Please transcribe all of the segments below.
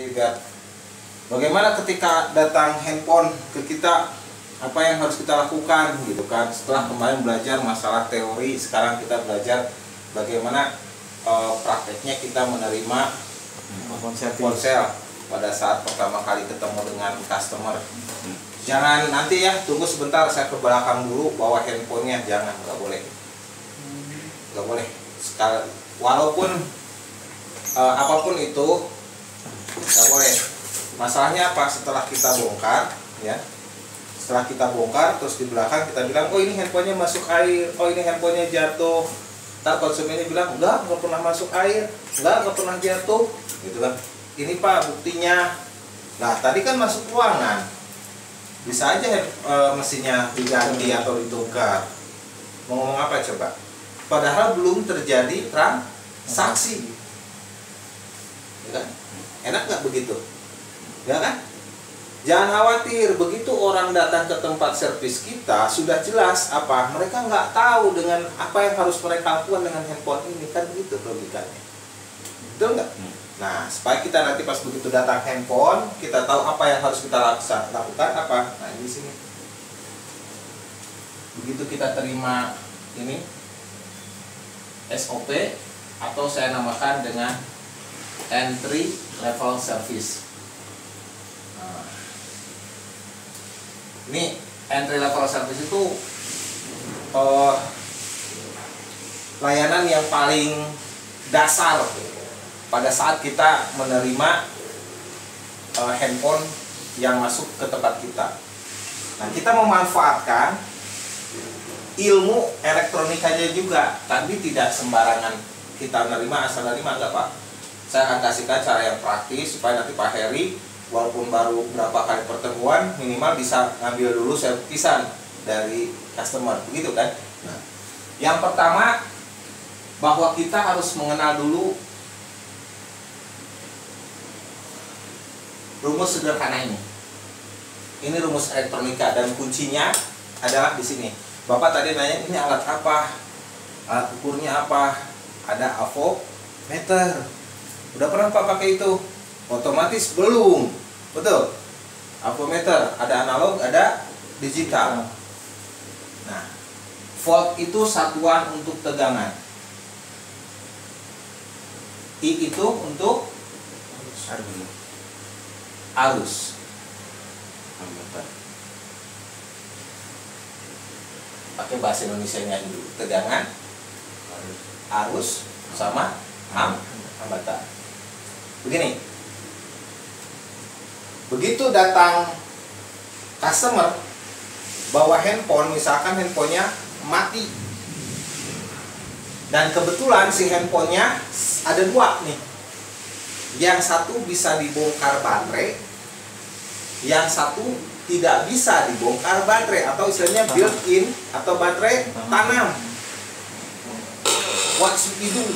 Lihat bagaimana ketika datang handphone ke kita, apa yang harus kita lakukan gitu kan. Setelah kemarin belajar masalah teori, sekarang kita belajar bagaimana prakteknya kita menerima ponsel pada saat pertama kali ketemu dengan customer. Jangan nanti ya, tunggu sebentar, saya ke belakang dulu bawa handphonenya, jangan, nggak boleh, nggak boleh. Sekali, walaupun apapun itu nggak boleh. Masalahnya apa? Setelah kita bongkar, ya, setelah kita bongkar, terus di belakang kita bilang, oh ini handphonenya masuk air, oh ini handphonenya jatuh. Ntar konsumennya bilang, enggak pernah masuk air, enggak pernah jatuh, gitu kan. Ini Pak buktinya. Nah tadi kan masuk ruangan, bisa aja mesinnya diganti atau ditukar. Mau ngomong apa coba? Padahal belum terjadi transaksi, ya kan? Enak nggak begitu? Ya kan? Jangan khawatir, begitu orang datang ke tempat servis kita, sudah jelas apa, mereka nggak tahu dengan apa yang harus mereka lakukan dengan handphone ini, kan begitu logikanya. Betul nggak? Nah, supaya kita nanti pas begitu datang handphone, kita tahu apa yang harus kita lakukan apa. Nah, ini di sini. Begitu kita terima ini SOP, atau saya namakan dengan entry level service. Ini entry level service itu layanan yang paling dasar pada saat kita menerima handphone yang masuk ke tempat kita. Nah, kita memanfaatkan ilmu elektronikanya juga, tapi tidak sembarangan kita menerima asal menerima, enggak Pak. Saya akan kasihkan cara yang praktis supaya nanti Pak Heri, walaupun baru berapa kali pertemuan, minimal bisa ngambil dulu servisan dari customer, begitu kan? Nah, yang pertama, bahwa kita harus mengenal dulu rumus sederhana ini. Ini rumus elektronika dan kuncinya adalah di sini. Bapak tadi nanya ini alat apa? Alat ukurnya apa? Ada avometer. Udah pernah Pak pakai itu? Otomatis belum. Betul. Avometer ada analog, ada digital. Nah, volt itu satuan untuk tegangan. I itu untuk arus. Pakai bahasa Indonesianya dulu. Tegangan, arus, sama hambatan. Begini. Begitu datang customer bawa handphone, misalkan handphonenya mati, dan kebetulan si handphonenya ada dua nih. Yang satu bisa dibongkar baterai, yang satu tidak bisa dibongkar baterai, atau istilahnya built-in atau baterai tanam. What should we do?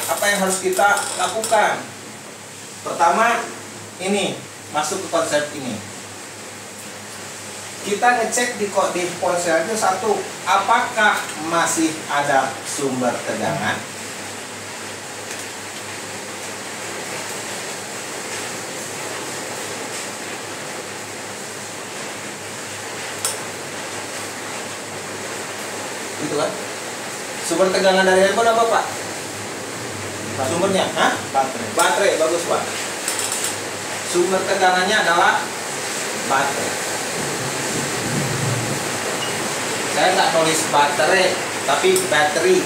Apa yang harus kita lakukan? Pertama, ini masuk ke konsep ini. Kita ngecek di ponsel itu satu, apakah masih ada sumber tegangan? Gitu kan? Sumber tegangan dari handphone apa Pak? Sumbernya? Hah? Baterai, bagus Pak. Sumber tegangannya adalah baterai. Saya nggak nulis baterai, tapi battery.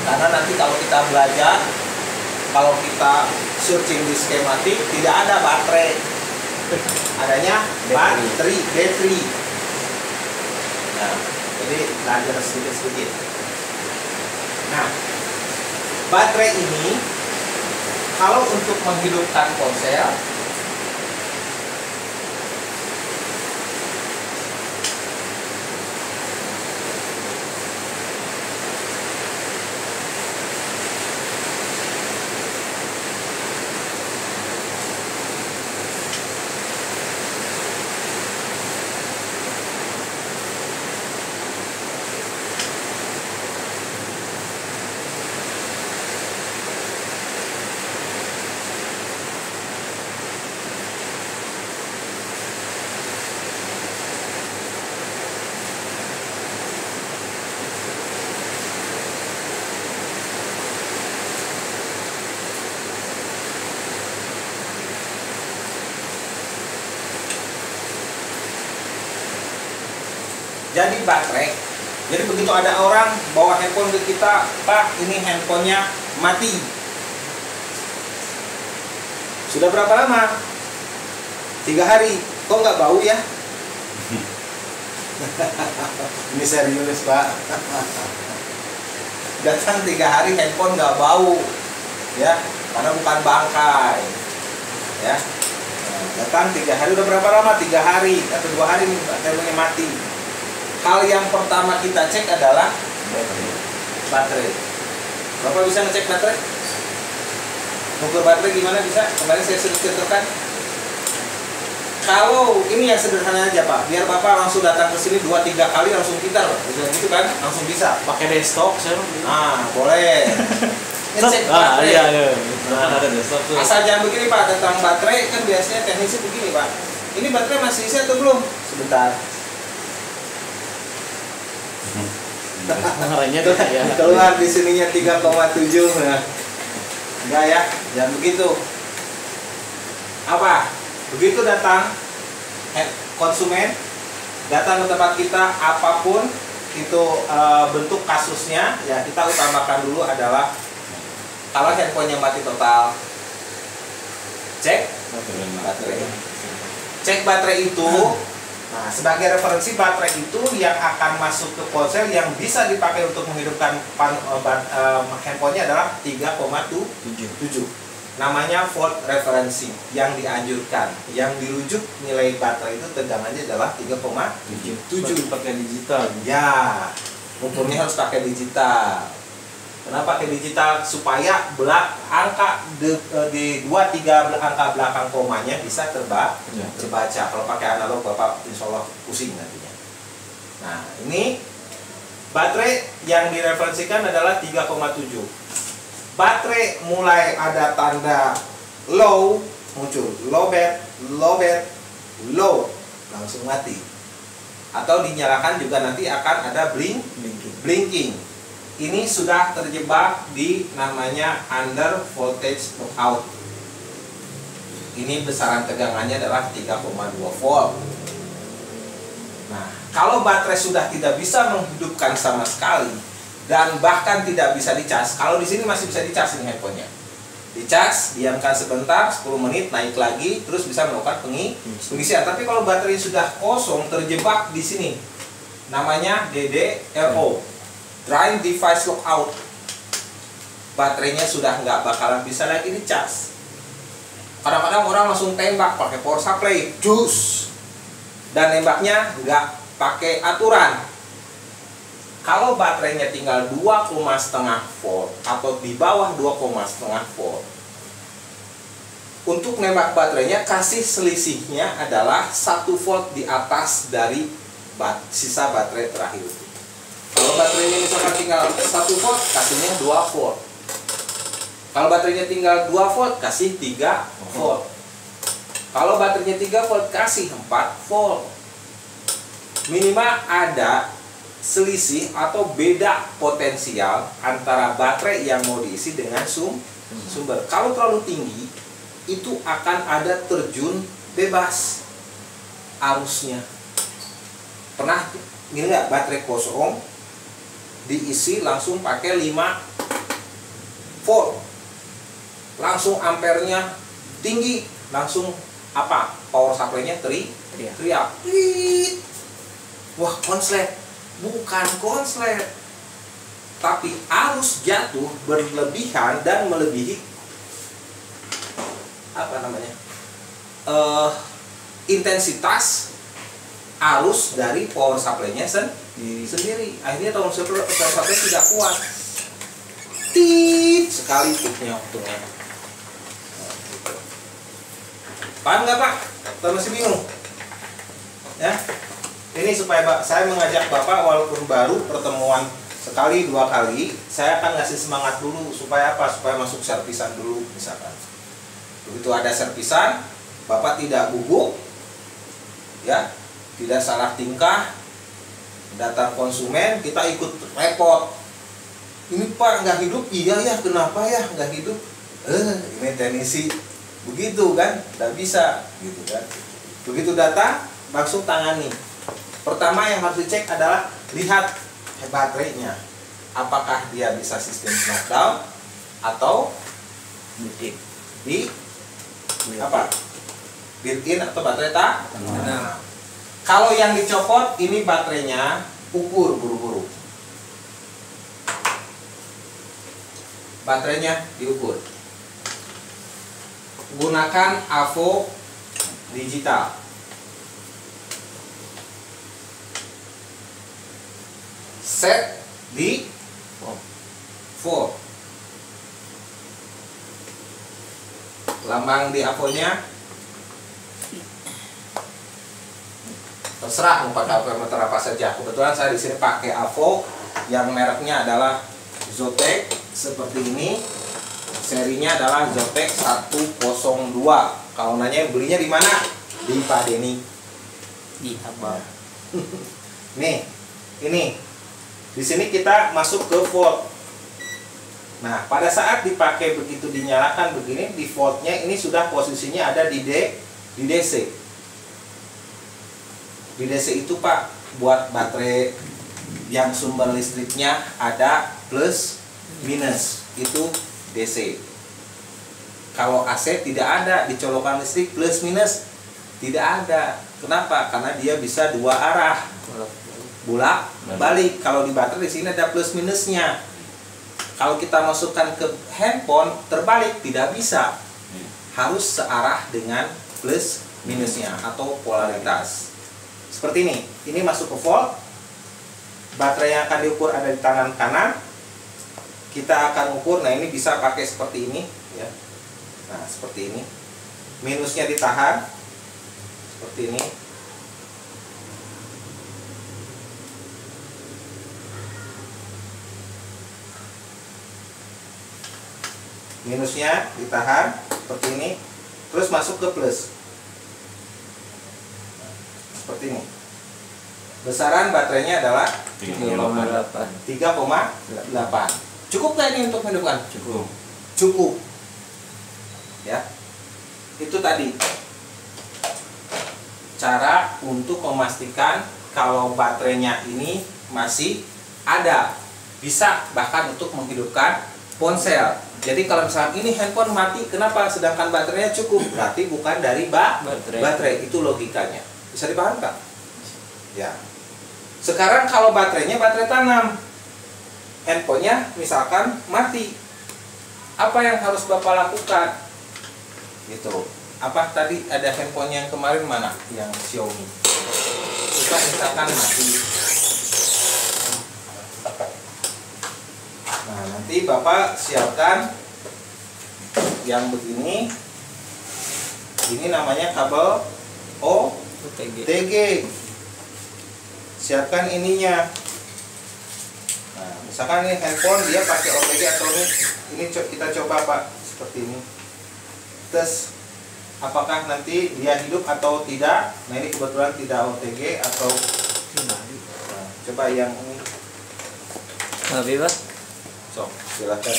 Karena nanti kalau kita belajar, kalau kita searching di skematik, tidak ada baterai, adanya battery. Nah, jadi belajar sedikit. Nah, baterai ini kalau untuk menghidupkan ponsel, jadi baterai. Jadi begitu ada orang bawa handphone ke kita, Pak, ini handphonenya mati. Sudah berapa lama? 3 hari. Kok nggak bau ya? Ini serius, Pak. Datang 3 hari handphone nggak bau, ya, karena bukan bangkai, ya. Nah, datang 3 hari, udah berapa lama? 3 hari atau 2 hari nih handphonenya mati. Hal yang pertama kita cek adalah baterai. Bapak bisa ngecek baterai? Ukur baterai gimana bisa? Kemarin saya sudah contohkan. Kalau ini yang sederhana aja, Pak, biar Bapak langsung datang ke sini 2-3 kali langsung pintar, gitu kan? Langsung bisa. Pakai desktop saya. Boleh. Ngecek baterai. Iya. Ada desktop tuh. Asal jangan begini, Pak, tentang baterai kan biasanya teknisi begini, Pak. Ini baterai masih isi atau belum? Sebentar. Ngaranya tuh ya. Keluar di sininya 3,7. Nah. Enggak ya, jangan begitu. Apa? Begitu datang konsumen, datang ke tempat kita, apapun itu bentuk kasusnya, ya kita utamakan dulu adalah kalau handphonenya mati total, cek baterai. Cek baterai itu. Nah, sebagai referensi, baterai itu yang akan masuk ke ponsel yang bisa dipakai untuk menghidupkan handphonenya adalah 3,7. Namanya volt referensi yang dianjurkan. Yang dirujuk nilai baterai itu tegangannya adalah 3,7. Pakai digital. Ya, ukurnya harus pakai digital. Kenapa pakai digital? Supaya angka di 2-3 angka belakang komanya bisa terbaca. Kalau pakai analog Bapak insya Allah pusing nantinya. Nah, ini baterai yang direferensikan adalah 3,7. Baterai mulai ada tanda low muncul, low, langsung mati. Atau dinyalakan juga nanti akan ada blinking. Ini sudah terjebak di namanya under voltage lockout. Ini besaran tegangannya adalah 3,2 volt. Nah, kalau baterai sudah tidak bisa menghidupkan sama sekali dan bahkan tidak bisa dicas, kalau di sini masih bisa dicas ini handphonenya. Dicas, diamkan sebentar, 10 menit, naik lagi, terus bisa melakukan pengisian. Tapi kalau baterai sudah kosong, terjebak di sini, namanya DDLO. Drying Device Lockout. Baterainya sudah nggak bakalan bisa lagi dicas. Kadang-kadang orang langsung tembak pakai power supply, jus, dan nembaknya nggak pakai aturan. Kalau baterainya tinggal 2,5 volt atau di bawah 2,5 volt, untuk nembak baterainya kasih selisihnya adalah 1 volt di atas dari sisa baterai terakhir itu. Kalau baterainya misalkan tinggal 1 volt, kasihnya 2 volt. Kalau baterainya tinggal 2 volt, kasih 3 volt. Kalau baterainya 3 volt, kasih 4 volt. Minimal ada selisih atau beda potensial antara baterai yang mau diisi dengan sumber. Kalau terlalu tinggi, itu akan ada terjun bebas arusnya. Pernah ini nggak, baterai kosong diisi langsung pakai 5 volt, langsung ampernya tinggi, langsung apa, power supply-nya teriak. Wah, konslet. Bukan konslet, tapi arus jatuh berlebihan dan melebihi intensitas arus dari power supply-nya sendiri. Akhirnya power supply tidak kuat. Tit sekali tipnya untungnya. Paham nggak, Pak? Atau masih bingung? Ya. Ini supaya saya mengajak Bapak walaupun baru pertemuan sekali 2 kali, saya akan ngasih semangat dulu supaya apa? Supaya masuk servisan dulu misalkan. Begitu ada servisan, Bapak tidak gugup, ya, tidak salah tingkah, datang konsumen, kita ikut repot. Ini Pak nggak hidup, iya ya, kenapa ya nggak hidup? Ini teknisi, begitu kan, nggak bisa, gitu kan. Begitu datang, langsung tangani. Pertama yang harus dicek adalah lihat baterainya. Apakah dia bisa sistem knockdown atau di apa? Built-in atau baterai tak? Nah, kalau yang dicopot ini baterainya, ukur buru-buru. Baterainya diukur. Gunakan AVO digital. Set di 4. Lambang di AVO-nya terserah mau pakai voltmeter apa saja. Kebetulan saya di sini pakai AVO yang mereknya adalah Zotac seperti ini. Serinya adalah Zotac 102. Kalau nanya belinya di mana? Di Pak Denny. Di Habab. Nih, ini. Di sini kita masuk ke volt. Nah, pada saat dipakai begitu dinyalakan begini, di voltnya ini sudah posisinya ada di DC. Di DC itu Pak, buat baterai yang sumber listriknya ada plus minus, itu DC. Kalau AC tidak ada dicolokan listrik plus minus, tidak ada. Kenapa? Karena dia bisa dua arah, bolak balik. Kalau di baterai di sini ada plus minusnya. Kalau kita masukkan ke handphone terbalik tidak bisa, harus searah dengan plus minusnya atau polaritas. Seperti ini masuk ke volt. Baterai yang akan diukur ada di tangan kanan. Kita akan ukur. Nah, ini bisa pakai seperti ini, ya. Nah, seperti ini. Minusnya ditahan seperti ini. Minusnya ditahan seperti ini, terus masuk ke plus seperti ini. Besaran baterainya adalah 3,8. Cukup nggak ini untuk menghidupkan? Cukup. Ya, itu tadi cara untuk memastikan kalau baterainya ini masih ada, bisa bahkan untuk menghidupkan ponsel. Jadi kalau misalnya ini handphone mati, kenapa? Sedangkan baterainya cukup, berarti bukan dari baterai. Itu logikanya. Bisa dipahami Pak? Ya. Sekarang kalau baterainya baterai tanam, handphonenya misalkan mati, apa yang harus Bapak lakukan? Gitu. Apa tadi ada handphonenya yang kemarin mana? Yang Xiaomi. Kita misalkan mati. Nah, nanti Bapak siapkan yang begini. Ini namanya kabel OTG. Siapkan ininya. Nah, misalkan ini handphone dia pakai OTG atau ini kita coba Pak seperti ini. Tes apakah nanti dia hidup atau tidak? Nah, ini kebetulan tidak OTG atau nah, coba yang ini. Habib, So, silakan.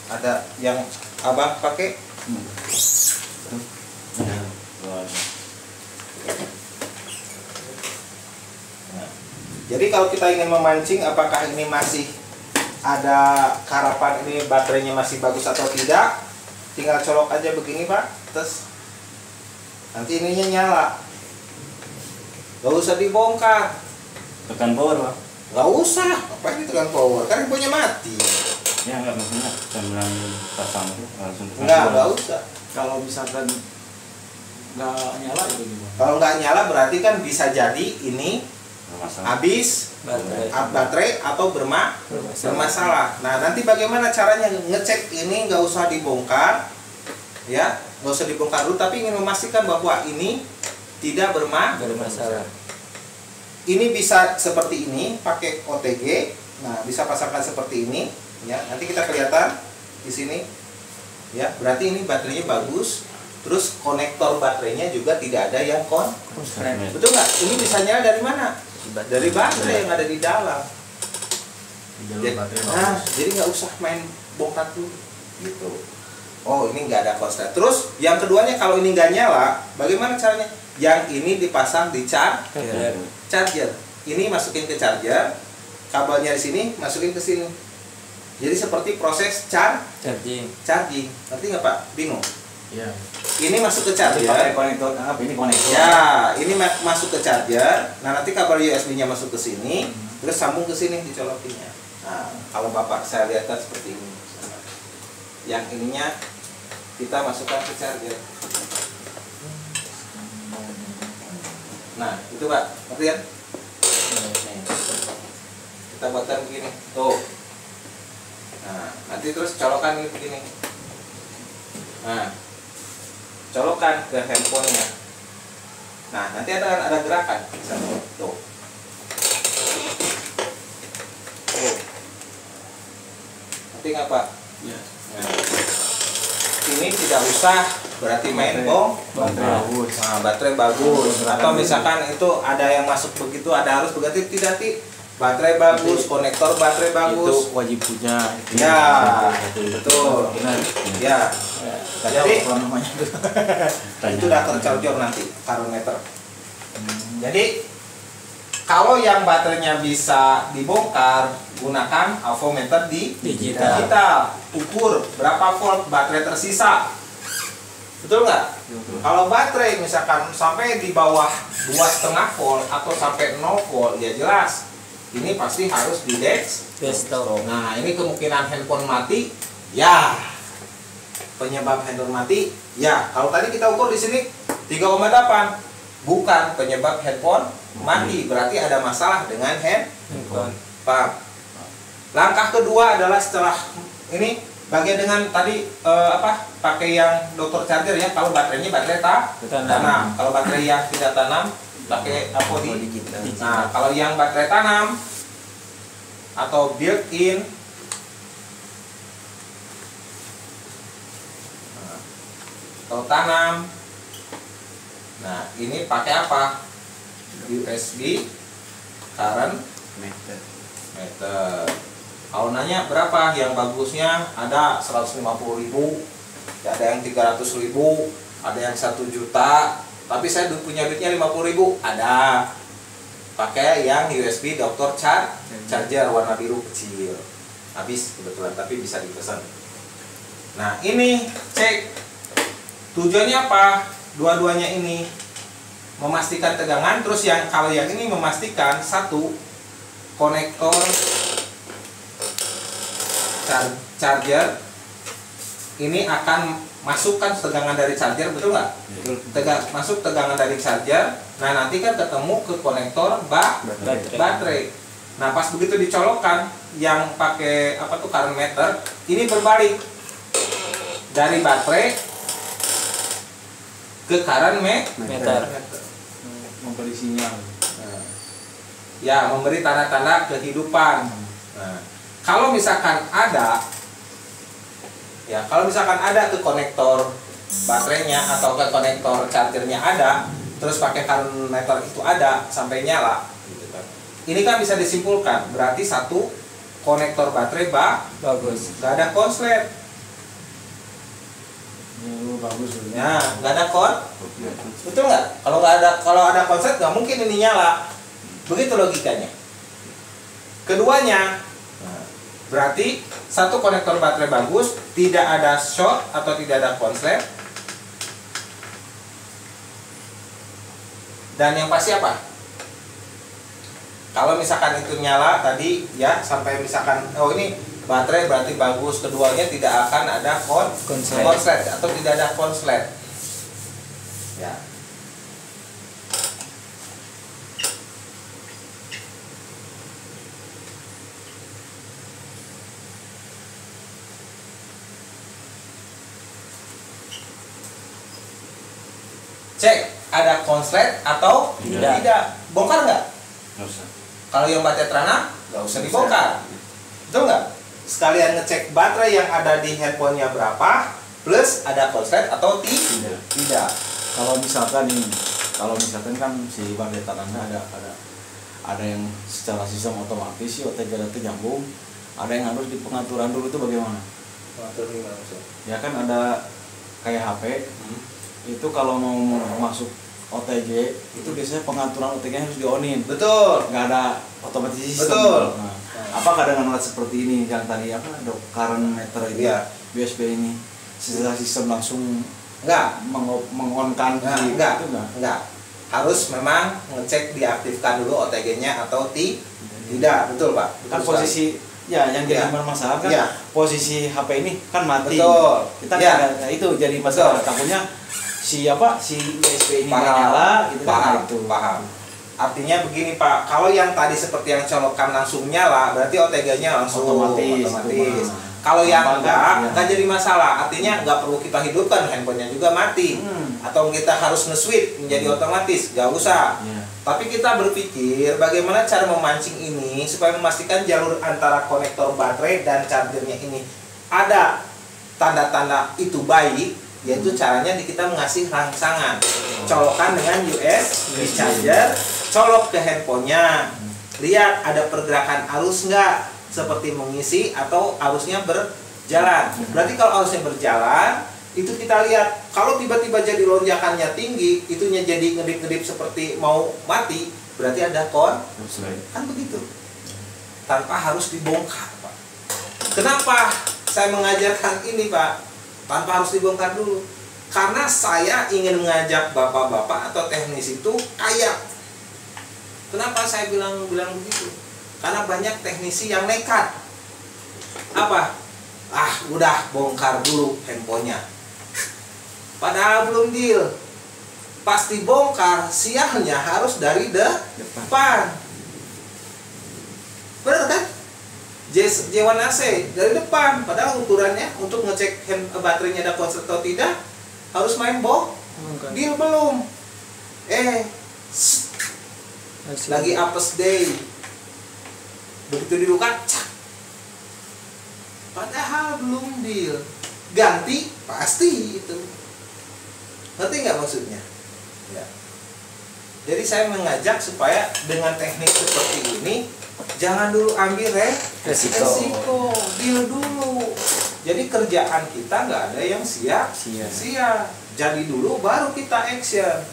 Ada yang Abah pakai? Nah, jadi kalau kita ingin memancing apakah ini masih ada harapan ini baterainya masih bagus atau tidak, tinggal colok aja begini Pak, terus nanti ininya nyala. Gak usah dibongkar. Tekan power Pak. Gak usah, apa ini tekan power? Kan handphonenya mati. Ya enggak maksudnya sambilan pasang itu langsung tekan Enggak power. usah. kalau misalkan nggak nyala itu gimana? Kalau nggak nyala berarti kan bisa jadi ini Bermasalah. habis baterai atau Bermasalah. bermasalah. Nah, nanti bagaimana caranya ngecek ini? Nggak usah dibongkar, ya, nggak usah dibongkar dulu, tapi ingin memastikan bahwa ini tidak bermasalah. Ini bisa seperti ini pakai OTG. Nah, bisa pasangkan seperti ini, ya. Nanti kita kelihatan di sini, ya. Berarti ini baterainya bagus. Terus konektor baterainya juga tidak ada yang betul nggak? Ini bisa nyala dari mana? Dari baterai yang ada di dalam. Nah, jadi nggak usah main bongkar dulu, gitu. Oh, ini nggak ada konslet. Terus yang keduanya, kalau ini nggak nyala, bagaimana caranya? Yang ini dipasang di charger. charger. Ini masukin ke charger, kabelnya di sini masukin ke sini. Jadi seperti proses Charging. Ngerti nggak Pak? Bingung? Iya. Ini masuk ke charger. Pakai konektor apa ini konektor? Ya, ini masuk ke charger. Nah, nanti kabel USB-nya masuk ke sini, terus sambung ke sini dicolokinnya. Nah, kalau Bapak saya lihatkan seperti ini. Yang ininya kita masukkan ke charger. Nah, itu Pak, ngerti kan? Nih. Kita buatkan begini. Tuh. Nah, nanti terus colokan ini begini. Nah, colokan ke handphonenya. Nah, nanti ada gerakan. Misalnya, tuh. Tuh. Nanti nggak Pak? Iya. Nah, ini tidak usah berarti main bong. Bagus. Nah, baterai bagus. Atau misalkan itu ada yang masuk begitu, ada harus berarti tidak baterai bagus, konektor baterai bagus. Itu wajib punya. Ya, betul. Benar. Ya. Jadi Apa namanya? itu udah tercharger nanti karometer. Jadi kalau yang baterainya bisa dibongkar, gunakan avometer di digital. Ukur berapa volt baterai tersisa. Betul nggak? Kalau baterai misalkan sampai di bawah 2,5 volt atau sampai 0 volt, ya jelas ini pasti harus di desktop. Nah, ini kemungkinan handphone mati, ya. Penyebab handphone mati, ya. Kalau tadi kita ukur di sini 3,8, bukan penyebab handphone mati, berarti ada masalah dengan handphone. Paham? Langkah kedua adalah setelah ini bagian dengan tadi pakai yang dokter charger ya. Kalau baterainya baterai tanam. Kalau baterai yang tidak tanam pakai digital. Nah, kalau yang baterai tanam atau built-in, atau tanam, nah ini pakai apa? USB current meter. Kalau nanya berapa yang bagusnya, ada 150.000, ada yang 300.000, ada yang 1 juta. Tapi saya punya duitnya 50.000, ada. Pakai yang USB dokter charger warna biru kecil. Habis kebetulan, tapi bisa dipesan. Nah, ini cek tujuannya apa? Dua-duanya ini memastikan tegangan, terus yang kalau yang ini memastikan satu konektor charger ini akan masukkan tegangan dari charger, betul nggak? Masuk tegangan dari charger. Nah, nanti kan ketemu ke konektor baterai. Nah, pas begitu dicolokkan yang pakai current meter, ini berbalik dari baterai ke current meter. Memberi sinyal. Nah, ya, memberi tanda-tanda kehidupan. Nah, kalau misalkan ada ke konektor baterainya atau ke konektor chargernya ada, terus pakai current meter itu ada sampai nyala, gitu kan. Ini kan bisa disimpulkan berarti satu konektor baterai bagus, nggak ada konslet. Bagus. Nah, nggak ada betul nggak? Kalau ada konslet nggak mungkin ini nyala. Begitu logikanya. Keduanya, berarti satu konektor baterai bagus, tidak ada short atau tidak ada konslet. Dan yang pasti apa? Kalau misalkan itu nyala tadi ya, sampai misalkan ini baterai berarti bagus, keduanya tidak akan ada konslet atau tidak ada konslet. Ya. Cek ada konslet atau tidak. Bongkar nggak? Nggak usah. Kalau yang baterai tanam nggak usah dibongkar, betul nggak? Sekalian ngecek baterai yang ada di handphonenya berapa, plus ada konslet atau tidak. Kalau misalkan kan si baterai tanamnya ada yang secara sistem otomatis sih OTG nyambung, ada yang harus di pengaturan dulu itu bagaimana? Pengatur gimana maksudnya? Ya kan ada kayak HP. Itu kalau mau masuk OTG itu biasanya pengaturan OTG harus di-onin. Betul. Nggak ada otomatis sistem. Betul. Nah, apakah dengan alat seperti ini yang tadi apa current meter itu Iya. USB ini secara sistem langsung Enggak. mengonkan Nah, si enggak. itu Enggak. Harus memang ngecek diaktifkan dulu OTG-nya atau tidak. Betul, Pak. Betul Kan sekali. posisi ya yang jadi Iya. masalah kan Iya. posisi HP ini kan mati. Betul. Kita Iya. nggak ada, itu jadi masalah. Betul. Takutnya si USB ini nggak Paham. nyala gitu kan. Paham. Itu. Paham. Artinya begini, Pak. Kalau yang tadi seperti yang colokan langsung nyala, berarti OTG-nya langsung Otomatis. Kalau yang Gampang, enggak jadi masalah. Artinya enggak perlu kita hidupkan, handphonenya juga mati. Atau kita harus nge-switch menjadi otomatis, enggak usah. Iya. Tapi kita berpikir bagaimana cara memancing ini supaya memastikan jalur antara konektor baterai dan chargernya ini ada tanda-tanda itu baik, yaitu caranya kita mengasih rangsangan. Colokan dengan USB charger, colok ke handphonenya. Lihat ada pergerakan arus enggak? Seperti mengisi atau arusnya berjalan. Berarti kalau arusnya berjalan, itu kita lihat kalau tiba-tiba jadi lonjakannya tinggi, itunya jadi ngedip-ngedip seperti mau mati, berarti ada kan begitu. Tanpa harus dibongkar, Pak. Kenapa saya mengajarkan ini, Pak? Tanpa harus dibongkar dulu. Karena saya ingin mengajak bapak-bapak atau teknis itu kaya. Kenapa saya bilang begitu? Karena banyak teknisi yang nekat. Apa? Udah bongkar dulu handphonenya. Padahal belum deal. Pasti bongkar, sialnya harus dari depan. Benar kan? J1AC dari depan. Padahal ukurannya untuk ngecek baterainya ada konslet atau tidak harus main deal belum. Lagi apes day. Begitu dibuka, cak. Padahal belum deal. Ganti pasti itu. Ngerti nggak maksudnya? Ya. Jadi saya mengajak supaya dengan teknik seperti ini jangan dulu ambil resiko, deal dulu. Jadi kerjaan kita nggak ada yang sia-sia. Jadi dulu baru kita action.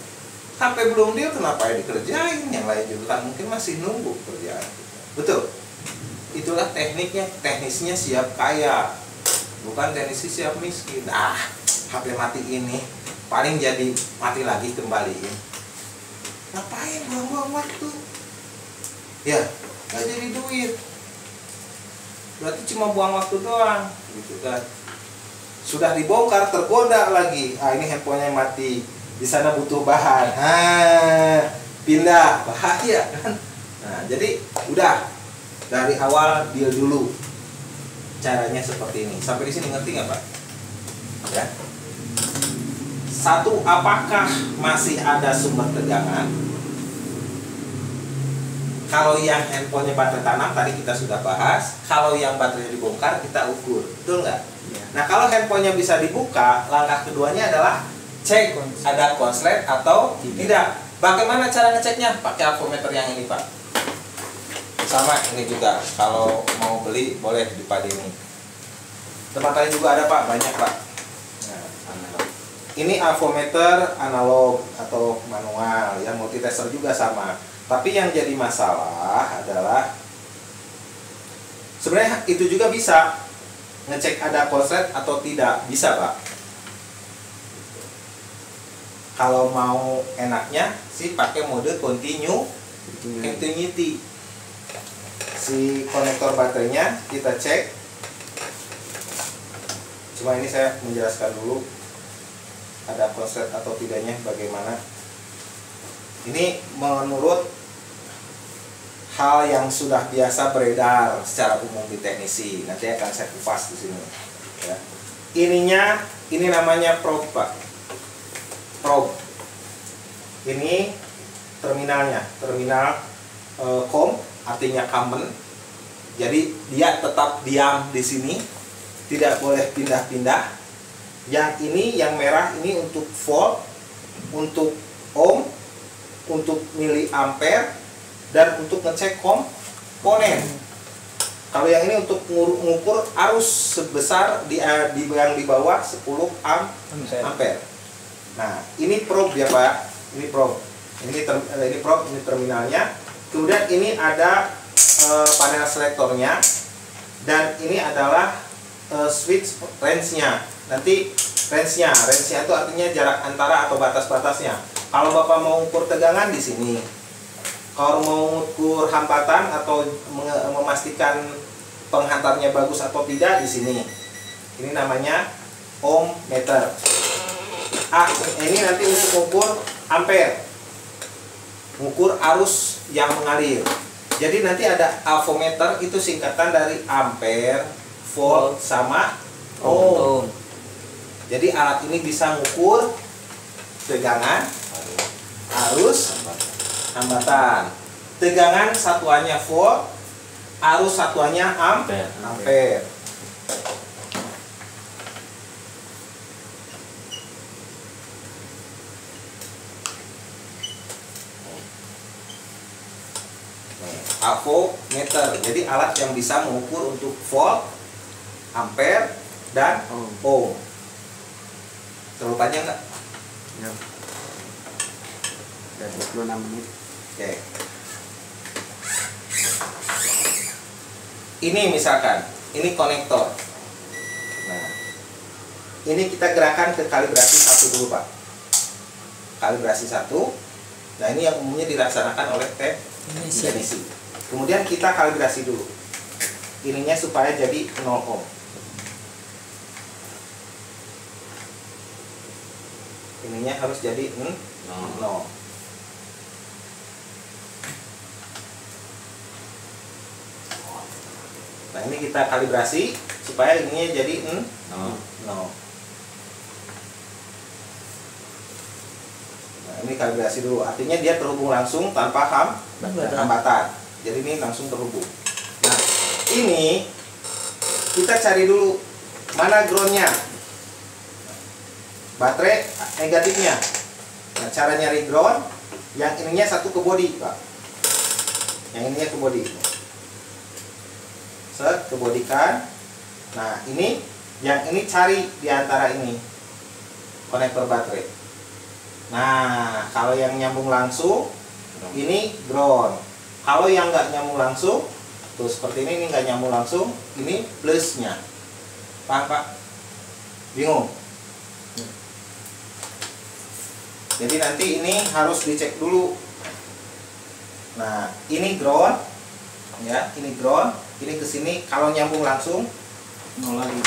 HP belum deal kenapa ya dikerjain? Yang lain juga kan mungkin masih nunggu kerjaan kita. Betul. Itulah tekniknya, teknisnya siap kaya, bukan teknisnya siap miskin. HP mati ini paling jadi mati lagi kembaliin. Ngapain buang-buang waktu? Ya, nggak jadi duit. Berarti cuma buang waktu doang, gitu kan? Sudah dibongkar tergoda lagi. Ini handphonenya mati. Di sana butuh bahan. Pindah, bahaya kan? Nah, jadi udah. Dari awal deal dulu. Caranya seperti ini. Sampai di sini ngerti nggak, Pak? Ya. Satu, apakah masih ada sumber tegangan? Kalau yang handphonenya baterai tanam tadi kita sudah bahas. Kalau yang baterainya dibongkar kita ukur, betul nggak? Ya. Nah, kalau handphonenya bisa dibuka, langkah keduanya adalah cek ada konslet atau tidak. Bagaimana cara ngeceknya? Pakai avometer yang ini, Pak. Sama ini juga, kalau mau beli boleh di padi ini. Tempat lain juga ada, Pak, banyak, Pak. Nah, ini avometer analog atau manual, yang multitester juga sama. Tapi yang jadi masalah adalah sebenarnya itu juga bisa ngecek ada konslet atau tidak, bisa, Pak. Kalau mau enaknya sih pakai mode continuity. Si konektor baterainya kita cek. Cuma ini saya menjelaskan dulu ada konslet atau tidaknya bagaimana. Ini menurut hal yang sudah biasa beredar secara umum di teknisi. Nanti akan saya kupas di sini. Ya. Ini namanya probe, Pak. Probe. Ini terminalnya, terminal COM, artinya common. Jadi dia tetap diam di sini, tidak boleh pindah-pindah. Yang ini, yang merah ini untuk volt, untuk ohm, untuk miliampere, dan untuk ngecek komponen. Kalau yang ini untuk mengukur arus sebesar yang di bawah 10 ampere. Nah, ini probe ya, Pak. Ini probe. Ini probe, ini terminalnya. Kemudian ini ada panel selektornya, dan ini adalah switch range-nya. Nanti range-nya itu artinya jarak antara atau batas-batasnya. Kalau Bapak mau ukur tegangan di sini. Kalau mau ukur hambatan atau memastikan penghantarnya bagus atau tidak di sini. Ini namanya ohm meter. Ini nanti untuk ukur ampere. Mengukur arus yang mengalir. Jadi nanti ada avometer, itu singkatan dari ampere, volt, sama ohm. Jadi alat ini bisa mengukur tegangan, arus, hambatan. Tegangan satuannya volt, arus satuannya ampere. Avometer, jadi alat yang bisa mengukur untuk volt, ampere, dan ohm. Terlalu panjang nggak? Ya. Udah 26 menit. Oke. Ini misalkan, ini konektor. Nah, ini kita gerakan ke kalibrasi 1 dulu, Pak. Kalibrasi 1. Nah, ini yang umumnya dilaksanakan oleh teknisi. Kemudian kita kalibrasi dulu. Ininya supaya jadi 0 ohm. Ininya harus jadi 0. Nah, ini kita kalibrasi supaya ininya jadi 0. Nah, ini kalibrasi dulu. Artinya dia terhubung langsung tanpa hambatan. Jadi ini langsung terhubung. Nah, ini kita cari dulu mana groundnya, baterai negatifnya. Nah, cara nyari ground, yang ininya satu ke body, Pak. Yang ininya ke body. Set, ke body kan. Nah, ini yang ini cari di antara ini konektor baterai. Nah, kalau yang nyambung langsung ini ground. Kalau yang nggak nyambung langsung, tuh seperti ini nggak nyambung langsung, ini plusnya. Paham, Pak? Bingung? Jadi nanti ini harus dicek dulu. Nah, ini ground, ya, ini ground, ini ke sini. Kalau nyambung langsung, nol lagi.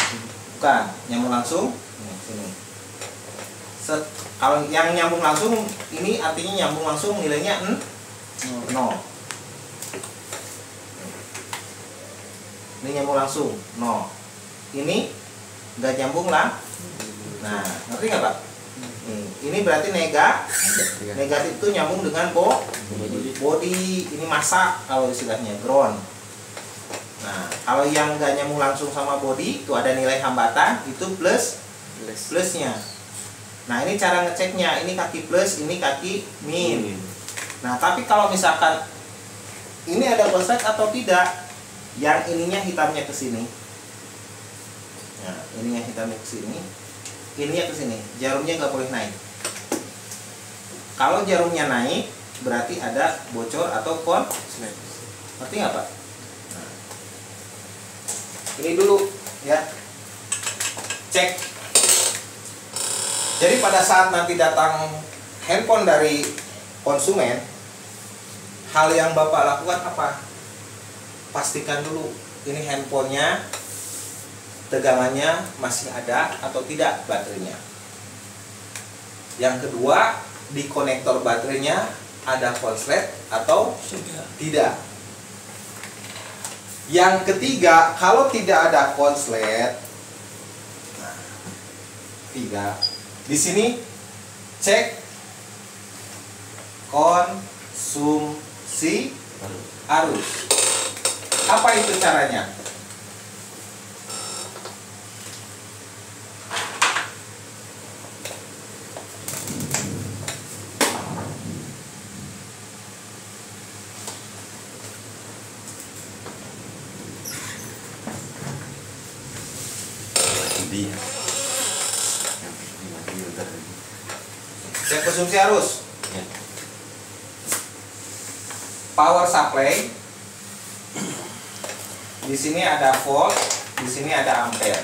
Bukan, nyambung langsung, sini. Set. Kalau yang nyambung langsung, ini artinya nyambung langsung nilainya 0. Ini nyambung langsung 0. Ini nggak nyambung lah. Nah, ngerti nggak, Pak? Ini berarti negatif itu nyambung dengan body. Ini massa kalau istilahnya ground. Nah, kalau yang nggak nyambung langsung sama body itu ada nilai hambatan, itu plusnya. Nah, ini cara ngeceknya, ini kaki plus, ini kaki min. Nah, tapi kalau misalkan ini ada konslet atau tidak, yang ininya hitamnya ke sini. Nah, ininya hitamnya ke sini, ininya ke sini. Jarumnya nggak boleh naik. Kalau jarumnya naik, berarti ada bocor atau konslet. Ngerti nggak, Pak? Nah, ini dulu ya. Cek. Jadi pada saat nanti datang handphone dari konsumen, hal yang Bapak lakukan apa? Pastikan dulu ini handphonenya tegangannya masih ada atau tidak baterainya. Yang kedua, di konektor baterainya ada konslet atau tidak. Yang ketiga, kalau tidak ada konslet, nah, 3. Di sini cek konsumsi arus. Apa itu caranya? Cek konsumsi arus. Ya. power supply. Di sini ada volt, di sini ada ampere.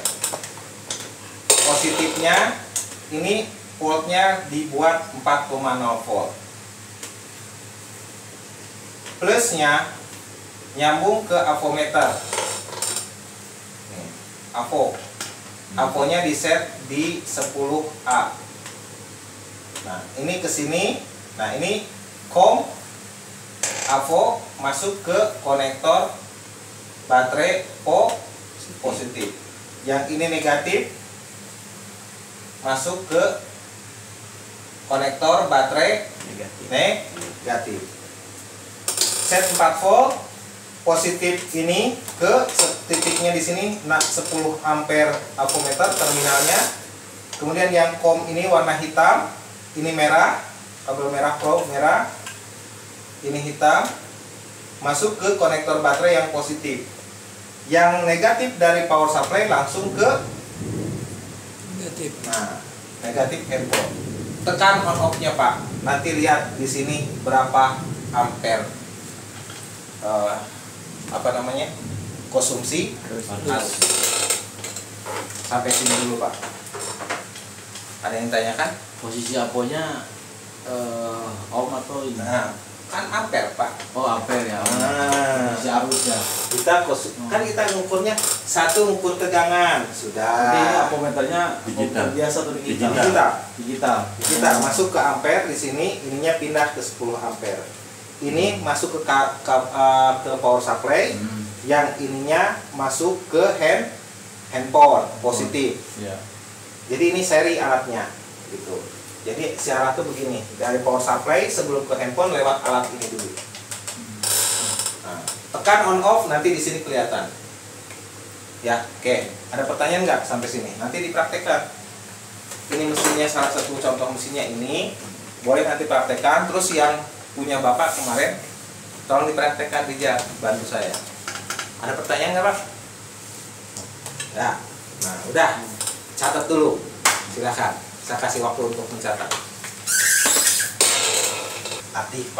Positifnya ini voltnya dibuat 4,0 volt. Plusnya nyambung ke avometer. Nih, avonya di set di 10A. Nah, ini ke sini. Nah, ini avo masuk ke konektor baterai positif. Yang ini negatif masuk ke konektor baterai negatif. Set 4 volt positif ini ke titiknya di sini 10 ampere avometer terminalnya. Kemudian yang ini warna hitam, ini merah, kabel merah probe merah. Ini hitam masuk ke konektor baterai yang positif. Yang negatif dari power supply langsung ke negatif. Nah, negatif handphone. Tekan on off-nya, Pak. Nanti lihat di sini berapa ampere konsumsi arus. Sampai sini dulu, Pak. Ada yang tanyakan? Posisi aponya ohm atau ini? Nah, kan ampere, Pak. Oh, ampere ya. Nah, Posisi arus ya. kan kita ngukurnya satu ngukur tegangan sudah. Jadi avometernya Digital. biasa atau digital? Digital. Digital. Masuk ke ampere di sini, ininya pindah ke 10 ampere. Ini masuk ke power supply, yang ininya masuk ke handphone positif. Ya. Jadi ini seri alatnya, gitu. Jadi si alat tuh begini, dari power supply sebelum ke handphone lewat alat ini dulu. Nah, tekan on off nanti di sini kelihatan. Ya, oke. Ada pertanyaan nggak sampai sini? Nanti dipraktekkan. Ini mesinnya, salah satu contoh mesinnya ini. Boleh nanti praktekkan. Terus yang punya Bapak kemarin, tolong dipraktekkan Rija, bantu saya. Ada pertanyaan nggak, Pak? Ya. Nah, udah. Catat dulu. Silakan. Saya kasih waktu untuk mencatat. Aktif.